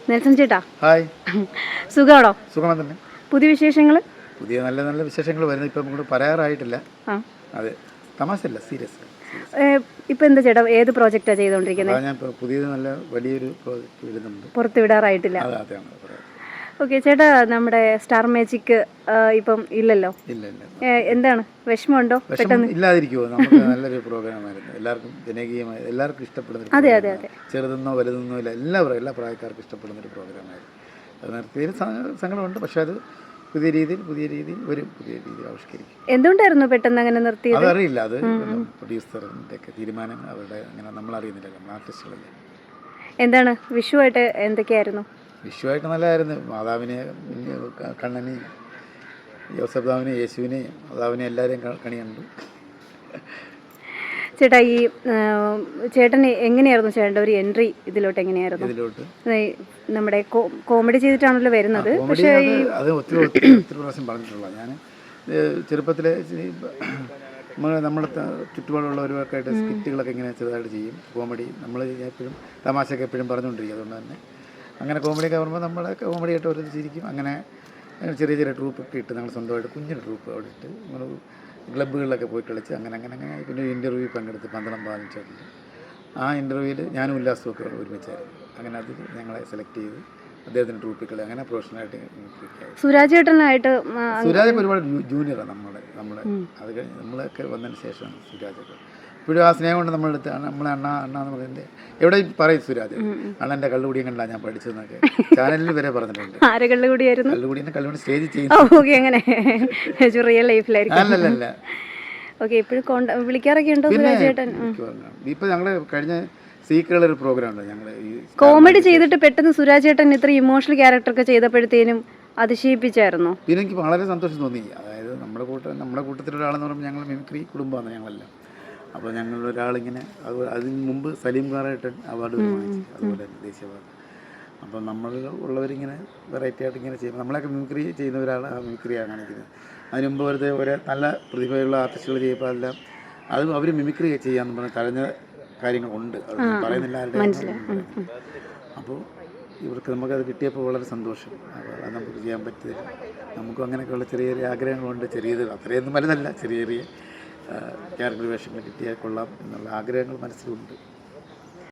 Nelson ചേട്ടാ, hi. സുഖമാണോ? സുഖം തന്നെ. പുതിയ വിശേഷങ്ങൾ? പുതിയ നല്ല നല്ല വിശേഷങ്ങൾ വരുന്നു. ഇപ്പം നമുക്ക് പറയാറായിട്ടില്ല. അതെ, തമാശയല്ല, സീരിയസ്. ഇപ്പം എന്താ ചേട്ടാ, ഏത് പ്രോജക്റ്റാണ് ചെയ്തുകൊണ്ടിരിക്കുന്നത്? ഞാൻ ഇപ്പോൾ പുതിയത് നല്ല വലിയൊരു പ്രോജക്റ്റ് വിടുന്നുണ്ട്. പുറത്ത് വിടാറായിട്ടില്ല. അതെയാണ്. ഓക്കെ ചേട്ടാ, നമ്മുടെ സ്റ്റാർ മാജിക് ഇപ്പം ഇല്ലല്ലോ. ഇല്ല. എന്താണ്, വിഷമമുണ്ടോ? പെട്ടെന്ന് ഇല്ലാതിരിക്കുമോ? നമുക്ക് നല്ലൊരു പ്രോഗ്രാമായിരുന്നു. എല്ലാവർക്കും ജനകീയമായി എല്ലാവർക്കും ഇഷ്ടപ്പെടുന്ന. അതെ. ചെറുതെന്നോ വലുതെന്നോ ഇല്ല, എല്ലാ പ്രായക്കാർക്കും ഇഷ്ടപ്പെടുന്നൊരു പ്രോഗ്രാമായിരുന്നു. അത് നിർത്തിയതിൽ സങ്കടമുണ്ട്. പക്ഷെ അത് പുതിയ രീതിയിൽ ആവിഷ്കരിക്കും. എന്തുകൊണ്ടായിരുന്നു പെട്ടെന്ന് അങ്ങനെ നിർത്തിയത്? അതറിയില്ല. അത് പ്രൊഡ്യൂസറിൻ്റെ ഒക്കെ തീരുമാനം. അവരുടെ അങ്ങനെ നമ്മൾ അറിയുന്നില്ല, നമ്മൾ ആർട്ടിസ്റ്റുകളല്ലേ. എന്താണ് വിഷുവായിട്ട് എന്തൊക്കെയായിരുന്നു? വിഷുവായിട്ട് നല്ലതായിരുന്നു. മാതാവിനെ, കണ്ണനെയും യോസഫ്ദാവിനെ, യേശുവിനെ, മാതാവിനെ എല്ലാവരെയും കണി കണ്ടു. ചേട്ടാ, ഈ ചേട്ടന് എങ്ങനെയായിരുന്നു ചേട്ടൻ്റെ ഒരു എൻട്രി ഇതിലോട്ട്? എങ്ങനെയായിരുന്നു? നമ്മുടെ കോമഡി ചെയ്തിട്ടാണല്ലോ വരുന്നത്. പക്ഷേ അത് ഒത്തിരി പ്രാവശ്യം പറഞ്ഞിട്ടുള്ള ഞാൻ ചെറുപ്പത്തിലെ നമ്മുടെ ചുറ്റുപാടുള്ളവരൊക്കെ ആയിട്ട് സ്കിറ്റുകളൊക്കെ ഇങ്ങനെ ചെറുതായിട്ട് ചെയ്യും. കോമഡി നമ്മൾ എപ്പോഴും തമാശയൊക്കെ എപ്പോഴും പറഞ്ഞുകൊണ്ടിരിക്കും. അതുകൊണ്ട് തന്നെ അങ്ങനെ കോമഡിയൊക്കെ വരുമ്പോൾ നമ്മളെ കോമഡിയായിട്ട് ഓരോ ചിരിക്കും. അങ്ങനെ ചെറിയ ട്രൂപ്പൊക്കെ ഇട്ട് ഞങ്ങൾ സ്വന്തമായിട്ട് കുഞ്ഞൊരു ട്രൂപ്പ് അവിടെ ഇട്ട് നമ്മൾ ക്ലബ്ബുകളിലൊക്കെ പോയി കളിച്ച് അങ്ങനെ പിന്നെ ഒരു ഇൻ്റർവ്യൂ പങ്കെടുത്ത് പന്തളം ബാലൻസുണ്ട്. ആ ഇൻ്റർവ്യൂവിൽ ഞാനും ഉല്ലാസമൊക്കെ ഒരുമിച്ചായിരുന്നു. അങ്ങനെ അതിൽ ഞങ്ങളെ സെലക്ട് ചെയ്ത് അദ്ദേഹത്തിൻ്റെ ട്രൂപ്പിൽ കളി അങ്ങനെ പ്രൊഫഷണലായിട്ട്. സുരാജ് ചേട്ടനായിട്ട് ഒരുപാട് ജൂനിയറാണ് നമ്മളെ അത് കഴിഞ്ഞ് നമ്മളൊക്കെ വന്നതിന് ശേഷമാണ് സുരാജൊക്കെ. ഇപ്പോഴും ആ സ്നേഹം കൊണ്ട് നമ്മളെടുത്ത് നമ്മളെ അണ്ണ എന്ന് പറയുന്നത് എവിടെ പറയും സുരാജ് അണ്ണൻ്റെ കള്ളുകൂടിയും കണ്ടാ ഞാൻ പഠിച്ചതെന്നൊക്കെ ചാനലിൽ വരെ പറഞ്ഞിട്ടുണ്ട്. കള്ളുകൂടി സ്റ്റേജിൽ ചെയ്യുന്നത് റിയൽ ലൈഫിലായിരിക്കും. അല്ലല്ല. ഓക്കെ, ഇപ്പോഴും വിളിക്കാറൊക്കെ ഉണ്ടോ സുരാജ് ചേട്ടൻ? ഇപ്പം ഞങ്ങൾ കഴിഞ്ഞ സീക്രട്ടറി ഒരു പ്രോഗ്രാം ഉണ്ട്. ഞങ്ങൾ ഈ കോമഡി ചെയ്തിട്ട് പെട്ടെന്ന് സുരാജ് ചേട്ടൻ ഇത്ര ഇമോഷണൽ ക്യാരക്ടറൊക്കെ ചെയ്തപ്പോഴത്തേനും അതിശയിപ്പിച്ചായിരുന്നു. പിന്നെ എനിക്ക് വളരെ സന്തോഷം തോന്നി. അതായത് നമ്മുടെ കൂട്ടത്തിലൊരാളെന്ന് പറയുമ്പോൾ ഞങ്ങൾ മിമിക്രി കുടുംബമാണ് ഞങ്ങളെല്ലാം. അപ്പോൾ ഞങ്ങളൊരാളിങ്ങനെ അതിന് മുമ്പ് സലീം ഖാറായിട്ട് അവാർഡ് വാങ്ങിച്ചു, അതുപോലെ ദേശീയ അവാർഡ്. അപ്പോൾ നമ്മൾ ഉള്ളവരിങ്ങനെ വെറൈറ്റി ആയിട്ട് ഇങ്ങനെ ചെയ്യുമ്പോൾ നമ്മളൊക്കെ മിമിക്രി ചെയ്യുന്ന ഒരാൾ ആ മിമിക്രിയാണ് കാണിക്കുന്നത്. അതിന് മുമ്പ് ഒരു നല്ല പ്രതിഭയുള്ള ആർട്ടിസ്റ്റുകൾ ചെയ്യുമ്പോൾ അതെല്ലാം അത് അവർ മിമിക്രി ചെയ്യാമെന്ന് പറഞ്ഞാൽ കഴിഞ്ഞ കാര്യങ്ങളുണ്ട്. അത് പറയുന്നില്ല ആരുടെ. അപ്പോൾ ഇവർക്ക് നമുക്കത് കിട്ടിയപ്പോൾ വളരെ സന്തോഷം. അത് നമുക്ക് ചെയ്യാൻ പറ്റിയത്. നമുക്കും അങ്ങനെയൊക്കെയുള്ള ചെറിയ ആഗ്രഹങ്ങളുണ്ട്. അത്രയൊന്നും വലുതല്ല, ചെറിയ ക്യാരക്ടർ വേഷങ്ങൾ കിട്ടിയാൽ കൊള്ളാം എന്നുള്ള ആഗ്രഹങ്ങൾ മനസ്സിലുണ്ട്.